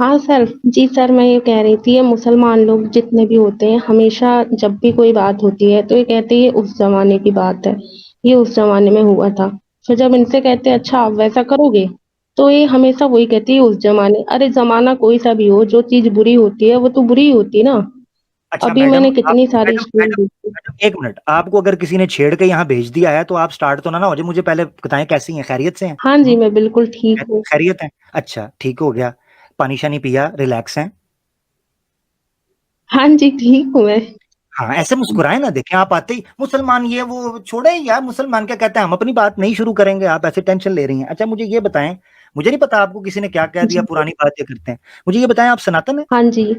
हाँ सर। जी सर, मैं ये कह रही थी, ये मुसलमान लोग जितने भी होते हैं हमेशा जब भी कोई बात होती है तो ये कहते हैं ये उस जमाने की बात है, ये उस जमाने में हुआ था। फिर जब इनसे कहते हैं अच्छा आप वैसा करोगे, तो ये हमेशा वही कहती है उस जमाने। अरे जमाना कोई सा भी हो, जो चीज बुरी होती है वो तो बुरी ही होती ना। अच्छा अभी मैडम, मैंने आप कितनी सारी मैडम स्टोरी मैडम देखी। मैडम, एक मिनट. आपको अगर किसी ने छेड़ के यहाँ भेज दिया है तो आप स्टार्ट तो ना हो जाए. मुझे पहले बताएं कैसी हैं, खैरियत से हैं? हाँ जी, मैं बिल्कुल ठीक हूँ। खैरियत है. अच्छा ठीक हो गया. पानी शानी पिया, रिलैक्स हैं? हाँ जी, ठीक हूँ मैं। हाँ ऐसे मुस्कुराए ना. देखें आप आते ही मुसलमान ये वो छोड़े यार. मुसलमान क्या कहते हैं, हम अपनी बात नहीं शुरू करेंगे, आप ऐसे टेंशन ले रही हैं. अच्छा मुझे ये बताएं, मुझे नहीं पता आपको किसी ने क्या कह दिया, जी। पुरानी बातें करते हैं. मुझे ये बताएं, आप सनातन है? हाँ जी।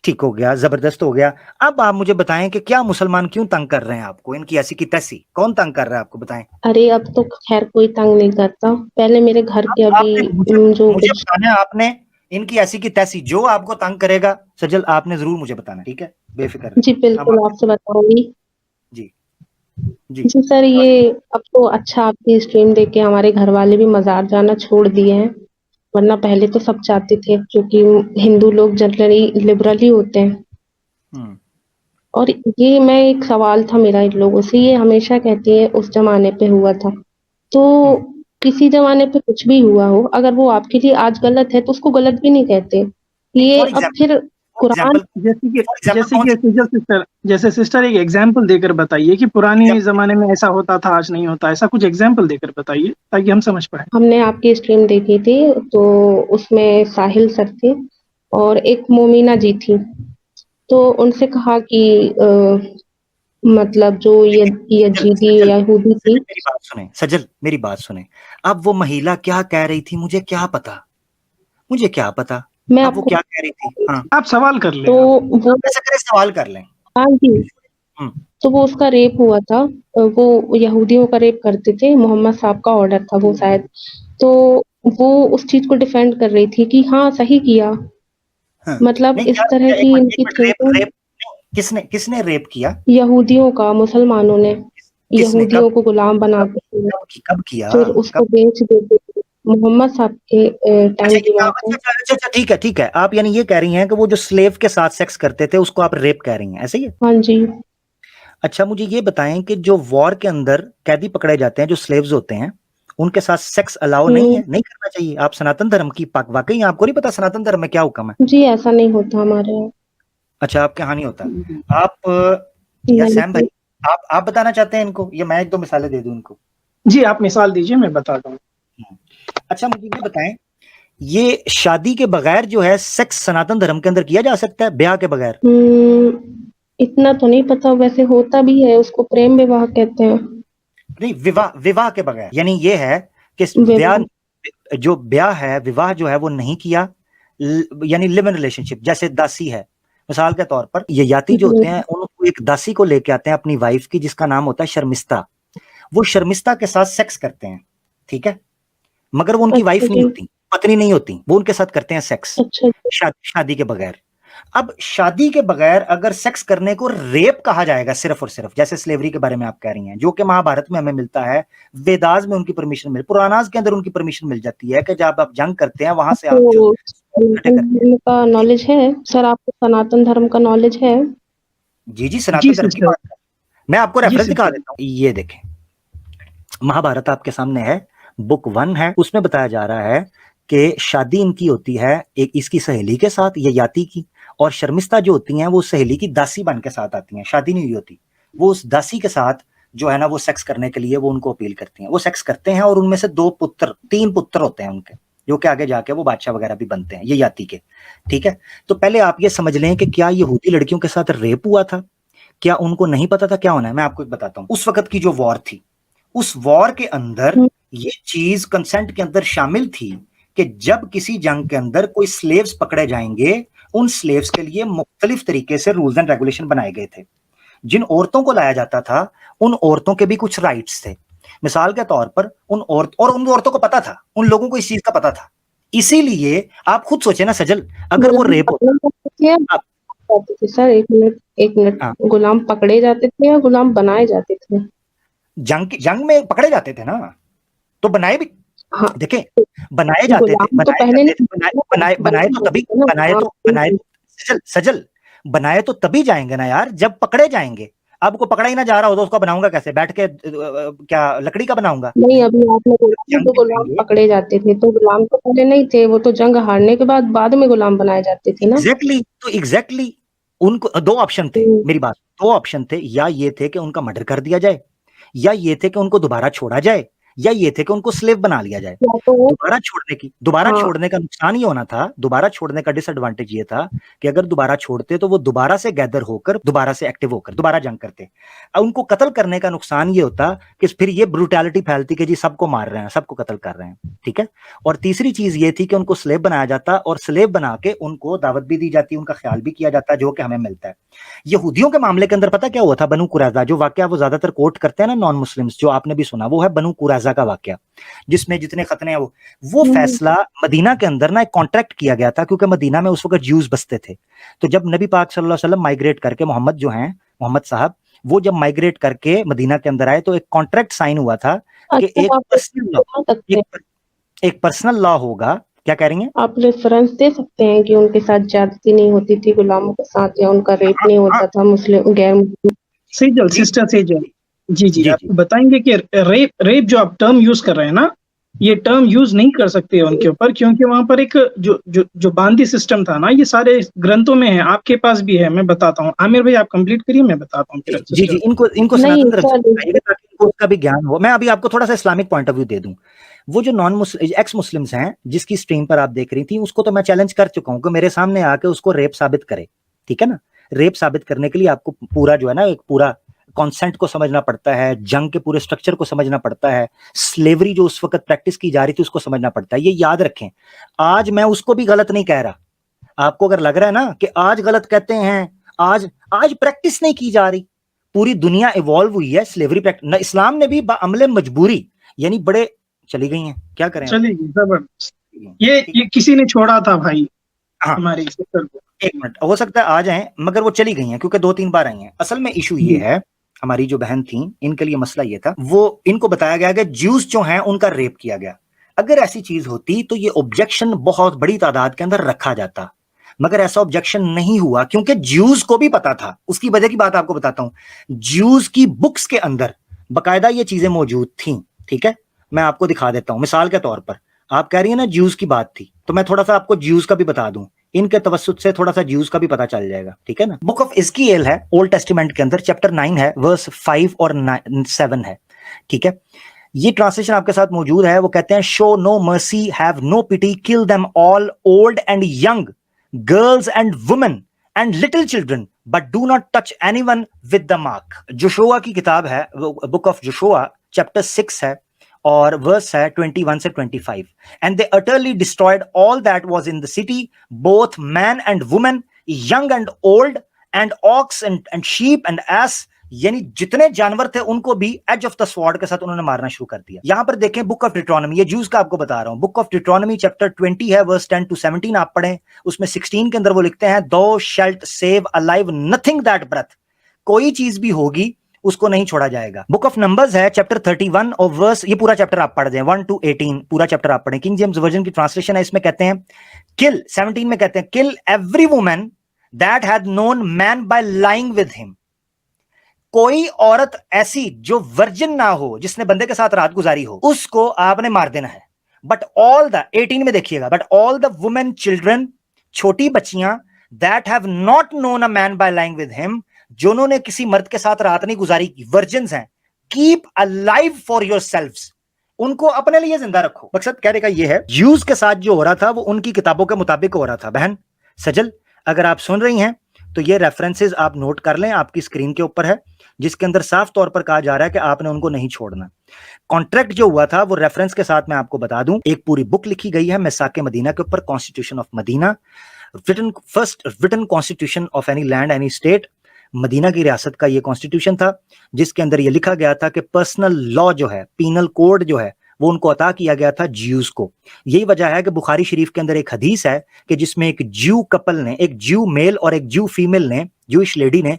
ठीक हो गया, जबरदस्त हो गया. अब आप मुझे बताएं कि क्या मुसलमान क्यों तंग कर रहे हैं आपको, इनकी ऐसी की तैसी कौन तंग कर रहा है आपको, बताएं. अरे अब तो खैर कोई तंग नहीं करता, पहले मेरे घर के अभी आपने मुझे जो मुझे कुछ। बताना है, आपने इनकी ऐसी की तैसी जो आपको तंग करेगा सजल, आपने जरूर मुझे बताना है, ठीक है? बेफिक्र जी रहे हम बिल्कुल आपके. आपसे बताऊंगी। जी. जी. जी सर, ये अब तो अच्छा आपकी स्ट्रीम देख के हमारे घर वाले भी मजार जाना छोड़ दिए हैं, वरना पहले तो सब जाते थे, क्योंकि हिंदू लोग जनरली लिबरल ही होते हैं। हम्म. और ये मैं एक सवाल था मेरा इन लोगों से, ये हमेशा कहती है उस जमाने पे हुआ था, तो हम्म. किसी जमाने पे कुछ भी हुआ हो, अगर वो आपके लिए आज गलत है तो उसको गलत भी नहीं कहते। नहीं, ये फॉर अब एग्जाम्पल, फिर फॉर कुरान। एग्जाम्पल, जैसे कि फॉर एग्जाम्पल जैसे कौन कि सी सिस्टर एक एग्जाम्पल देकर बताइए कि पुराने एग्जाम्पल? जमाने में ऐसा होता था आज नहीं होता, ऐसा कुछ एग्जाम्पल देकर बताइए ताकि हम समझ पाए। हमने आपकी स्ट्रीम देखी थी, तो उसमें साहिल सर थे और एक मोमिना जी थी, तो उनसे कहा कि मतलब जो ये लेकिन सजल यजीदी सजल यहूदी थी। सजल मेरी बात सुने, सजल मेरी बात सुने. अब वो महिला क्या कह रही थी मुझे क्या पता, मुझे क्या पता. मैं अब वो आपको क्या कह रही थी? हाँ, आप सवाल कर तो लें आप। वो, ऐसा करें, सवाल कर लें. हाँ जी, हम्म. तो वो उसका रेप हुआ था। वो यहूदियों का रेप करते थे, मोहम्मद साहब का ऑर्डर था वो शायद। तो वो उस चीज को डिफेंड कर रही थी कि हाँ सही किया। हाँ. मतलब नहीं इस क्या तरह क्या, की एक इनकी मिनट, रेप थिंकिंग। रेप किसने किसने रेप किया? यहूदियों का, मुसलमानों ने किसने, कब यहूदियों को गुलाम कब बनाते थे, कब किया? फिर कब? उसको बेच देते थे। मोहम्मद साहब के अच्छा टाइम ये की बात अच्छा है। अच्छा अच्छा अच्छा, ठीक है ठीक है. आप यानी ये कह रही हैं कि वो जो स्लेव के साथ सेक्स करते थे उसको आप रेप कह रही हैं, ऐसे ही है? हाँ जी। अच्छा मुझे ये बताएं कि जो वॉर के अंदर कैदी पकड़े जाते हैं, जो स्लेव्स होते हैं, उनके साथ सेक्स अलाउ नहीं हम्म। है, नहीं करना चाहिए? आप सनातन धर्म की पाक, वाकई आपको नहीं पता सनातन धर्म में क्या हुक्म है? जी ऐसा नहीं होता हमारे यहाँ। अच्छा आपके यहाँ नहीं होता. आप या नहीं सैम जी। भाई, आप बताना चाहते हैं इनको, या मैं एक दो मिसालें दे दूं इनको? जी आप मिसाल दीजिए, मैं बताता हूँ। अच्छा मुझे ये बताएं, ये शादी के बगैर जो है सेक्स सनातन धर्म के अंदर किया जा सकता है, ब्याह के बगैर? इतना तो नहीं पता, वैसे होता भी है, उसको प्रेम विवाह कहते हैं। नहीं, विवाह विवाह के बगैर यानी ये है कि ब्याह, विवाह। जो ब्याह है, विवाह जो है वो नहीं किया, यानी लिव इन रिलेशनशिप. जैसे दासी है, मिसाल के तौर पर ये याति जो होते हैं, उनको एक दासी को लेके आते हैं अपनी वाइफ की, जिसका नाम होता है शर्मिस्ता. वो शर्मिस्ता के साथ सेक्स करते हैं, ठीक है? मगर वो उनकी अच्छा वाइफ नहीं जी। होती, पत्नी नहीं होती, वो उनके साथ करते हैं सेक्स, अच्छा जी। शादी के बगैर. अब शादी के बगैर अगर सेक्स करने को रेप कहा जाएगा सिर्फ और सिर्फ, जैसे स्लेवरी के बारे में आप कह रही हैं, जो कि महाभारत में हमें मिलता है, वेदास में उनकी परमिशन मिल, पुरानास के अंदर उनकी परमिशन मिल जाती है कि जब आप जंग करते हैं वहां से आप जो तो इकट्ठे सनातन करते हैं. धर्म का नॉलेज है सर? आपको सनातन धर्म का नॉलेज है? जी जी, जी सनातन धर्म की सिस्टर। बात कर, मैं आपको जी रेफरेंस दिखा सिस्टर। देता हूँ. ये देखें, महाभारत आपके सामने है, बुक 1 है, उसमें बताया जा रहा है कि शादी इनकी होती है एक इसकी सहेली के साथ, ये याति की. और शर्मिष्ठा जो होती हैं वो सहेली की दासी बन के साथ आती हैं, शादी नहीं हुई होती. वो उस दासी के साथ जो है ना वो सेक्स करने के लिए वो उनको अपील करती हैं, वो सेक्स करते हैं, और उनमें से 3 पुत्र होते हैं उनके, जो कि आगे जाके वो बादशाह वगैरह भी बनते हैं, ये याति के. ठीक है? तो पहले आप ये समझ लें कि क्या यहूदी लड़कियों के साथ रेप हुआ था, क्या उनको नहीं पता था क्या होना है? मैं आपको बताता हूं, उस वक्त की जो वॉर थी, उस वॉर के अंदर हम्म। ये चीज कंसेंट के अंदर शामिल थी कि जब किसी जंग के अंदर कोई स्लेव्स पकड़े जाएंगे, उन स्लेव्स के लिए मुख्तलिफ तरीके से रूल्स एंड रेगुलेशन बनाए गए थे. जिन औरतों को लाया जाता था, उन औरतों के भी कुछ राइट्स थे. मिसाल के तौर पर उन औरतों को पता था, उन लोगों को इस चीज का पता था. इसीलिए आप खुद सोचे ना सजल, अगर वो गुलाम रेप पकड़े होता. जाते थे या आप, जाते थे सर? एक मिनट, एक मिनट। हाँ, गुलाम पकड़े जाते थे या गुलाम बनाए जाते थे? जंग में पकड़े जाते थे ना, तो बनाए भी. हाँ देखें, बनाए जाते थे, गुलाम तो बनाए पहले जाते थे, नहीं बनाए तो तभी, बनाए तो सजल बनाए तो तभी जाएंगे ना यार, जब पकड़े जाएंगे। आपको पकड़ा ही ना जा रहा हो तो उसको बनाऊंगा कैसे? बैठ के क्या लकड़ी का बनाऊंगा? नहीं, अभी आपने बोला ना जंग तो में गुलाम जाएंगे। पकड़े जाते थे, तो गुलाम तो पहले नहीं थे, वो तो जंग हारने के बाद में गुलाम बनाए जाते थे ना। एग्जैक्टली उनको दो ऑप्शन थे, मेरी बात, दो ऑप्शन थे, या ये थे कि उनका मर्डर कर दिया जाए, या ये थे कि उनको दोबारा छोड़ा जाए, या ये थे कि उनको स्लेव बना लिया जाए। या तो वो दोबारा हाँ छोड़ने का नुकसान ये होना था, दोबारा छोड़ने का डिसएडवांटेज ये था कि अगर दोबारा छोड़ते तो वो दोबारा से गैदर होकर, दोबारा से एक्टिव होकर दोबारा जंग करते। उनको कत्ल करने का नुकसान ये होता कि फिर ये ब्रूटैलिटी फैलती कि जी सबको मार रहे हैं, सबको कत्ल कर रहे हैं, ठीक है। और तीसरी चीज ये थी कि उनको स्लेव बनाया जाता, और स्लेव बना के उनको दावत भी दी जाती, उनका ख्याल भी किया जाता, जो कि हमें मिलता है। यहूदियों के मामले के अंदर पता क्या हुआ था? बनु कुरैजा, जो वाकया वो ज्यादातर कोट करते हैं ना नॉन मुस्लिम्स, जो आपने भी सुना, वो है बनु कुरैजा का वाकया, जिसमें जितने खतने हैं वो फैसला मदीना के अंदर ना एक कॉन्ट्रैक्ट किया गया था, क्योंकि मदीना में उस वक्त ज्यूज बसते थे। तो जब नबी पाक सल्लल्लाहु अलैहि वसल्लम माइग्रेट करके, मोहम्मद जो हैं, मोहम्मद साहब, वो जब माइग्रेट करके मदीना के अंदर आए तो एक कॉन्ट्रैक्ट साइन हुआ था कि एक पर्सनल लॉ होगा। क्या कह रही हैं आप? रेफरेंस दे सकते हैं कि उनके साथ ज्यादती नहीं होती थी गुलामों के साथ, या उनका रेप नहीं होता था मुस्लिम गैर मुस्लिम? सेजल, सिस्टर सेजल, जी जी, आप बताएंगे कि रेप जो आप टर्म यूज कर रहे हैं ना, ये टर्म यूज नहीं कर सकते उनके ऊपर, क्योंकि वहां पर एक जो बांदी सिस्टम था ना, ये सारे ग्रंथों में है, आपके पास भी है। मैं बताता हूँ, आमिर भाई आप कंप्लीट करिए, मैं बताता हूँ फिर। जी, इनको सनातन धर्म से बताइएगा ताकि इनको उसका भी ज्ञान हो। मैं अभी आपको थोड़ा सा इस्लामिक पॉइंट ऑफ व्यू दे दूं। वो जो नॉन मुस्लिम एक्स मुस्लिम्स हैं जिसकी स्ट्रीम पर आप देख रही थी, उसको तो मैं चैलेंज कर चुका हूं कि मेरे सामने आके उसको रेप साबित करे, ठीक है ना। रेप साबित करने के लिए आपको पूरा जो है ना, एक पूरा कॉन्सेंट को समझना पड़ता है, जंग के पूरे स्ट्रक्चर को समझना पड़ता है, स्लेवरी जो उस वक्त प्रैक्टिस की जा रही थी उसको समझना पड़ता है। ये याद रखें, आज मैं उसको भी गलत नहीं कह रहा। आपको अगर लग रहा है ना कि आज गलत कहते हैं, आज प्रैक्टिस नहीं की जा रही, पूरी दुनिया इवॉल्व हुई है, स्लेवरी प्रैक्टिस, इस्लाम ने भी अमले मजबूरी, यानी बड़े चली गई हैं, क्या करें, चली गई जबरदस्त। ये किसी ने छोड़ा था भाई हमारी सिस्टर को। एक मिनट, हो सकता है आ जाएं, मगर वो चली गई हैं क्योंकि 2-3 बार आई हैं। असल में इशू ये है, हमारी जो बहन थी, इनके लिए मसला ये था, वो इनको बताया गया कि ज्यूस जो हैं उनका रेप किया गया। अगर ऐसी चीज होती तो ये ऑब्जेक्शन बहुत बड़ी तादाद के अंदर रखा जाता, मगर ऐसा ऑब्जेक्शन नहीं हुआ क्योंकि ज्यूस को भी पता था। उसकी वजह की बात आपको बताता हूं। ज्यूस की बुक्स के अंदर बकायदा ये चीजें मौजूद थी, ठीक है। मैं आपको दिखा देता हूं, मिसाल के तौर पर आप कह रही है ना ज्यूस की बात थी, तो मैं थोड़ा सा आपको ज्यूस का भी बता दूं, इनके तवस्सुत से थोड़ा सा ज्यूस का भी पता चल जाएगा, ठीक है ना। बुक ऑफ इज़कीएल है, ओल्ड टेस्टामेंट के अंदर, चैप्टर 9 है, वर्स 5 और 7 है, ठीक है। ये ट्रांसलेशन आपके साथ मौजूद है। वो कहते हैं, show no mercy, have no pity, kill them all, old and young, girls and women and little children, but do not touch anyone with the mark. Joshua की किताब है, बुक ऑफ जोशुआ, चैप्टर 6 है और verse है 21 से 25। And they utterly destroyed all that was in the city, both man and women, young and old, and ox and sheep and ass, यानी जितने जानवर थे उनको भी एज ऑफ द स्वॉर्ड के साथ उन्होंने मारना शुरू कर दिया। यहां पर देखें बुक ऑफ डिट्रोनमी, ये ज्यूज का आपको बता रहा हूं, बुक ऑफ डिट्रोनमी चैप्टर 20 है, वर्स 10 to 17 आप पढ़ें। उसमें 16 के अंदर वो लिखते हैं, thou shalt save alive nothing that breath, कोई चीज भी होगी उसको नहीं छोड़ा जाएगा। बुक ऑफ नंबर्स है, चैप्टर 31 और वर्स, ये पूरा चैप्टर आप पढ़ दें, 1 to 18 पूरा चैप्टर आप पढ़ें। किंग जेम्स वर्जन की ट्रांसलेशन है, इसमें कहते हैं, किल 17 में कहते हैं, kill every woman that had known man by lying with him. कोई औरत ऐसी जो वर्जिन ना हो, जिसने बंदे के साथ रात गुजारी हो, उसको आपने मार देना है। बट ऑल द 18 में देखिएगा, but all the women children, छोटी बच्चियां, that have not known a man by lying with him, जिन्होंने किसी मर्द के साथ रात नहीं गुजारी की, वर्जिन्स हैं, कीप अलाइव फॉर योरसेल्व्स, उनको अपने लिए जिंदा रखो। मकसद कहने का यह है, यूज के साथ जो हो रहा था वो उनकी किताबों के मुताबिक हो रहा था। बहन सजल, अगर आप सुन रही हैं तो ये रेफरेंसेस आप नोट कर लें, आपकी स्क्रीन के ऊपर है, जिसके अंदर साफ तौर पर कहा जा रहा है कि आपने उनको नहीं छोड़ना। कॉन्ट्रैक्ट जो हुआ था वो रेफरेंस के साथ मैं आपको बता दूं, एक पूरी बुक लिखी गई है मिसाक मदीना के ऊपर, constitution of Medina, first written constitution of any land any state. Medina की रियासत का ये कॉन्स्टिट्यूशन था, जिसके अंदर ये लिखा गया था कि पर्सनल लॉ जो है, पीनल कोड जो है, वो उनको अता किया गया था ज्यूज को। यही वजह है कि बुखारी शरीफ के अंदर एक हदीस है कि जिसमें एक ज्यू कपल ने, एक ज्यू मेल और एक ज्यू फीमेल ने, ज्यूइश लेडी ने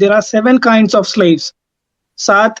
there are 7 kinds of slaves، 7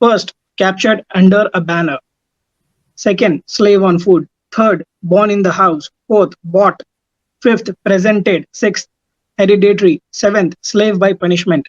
First, captured under a banner. Second, slave on food. Third, born in the house. Fourth, bought. Fifth, presented. Sixth, hereditary. Seventh, slave by punishment.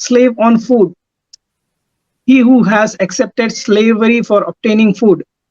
slave on food, he who has accepted slavery for obtaining food،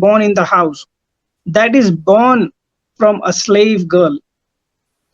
born in the house، that is born from a slave girl۔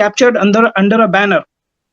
captured under a banner،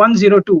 102،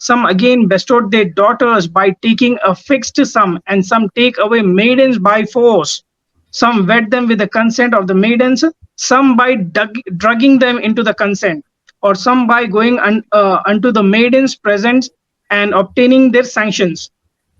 Some again bestowed their daughters by taking a fixed sum, and some take away maidens by force. Some wed them with the consent of the maidens, some by drugging them into the consent, or some by going unto the maidens' presence and obtaining their sanctions.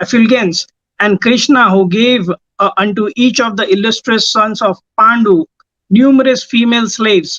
effulgence and Krishna who gave unto each of the illustrious sons of Pandu numerous female slaves۔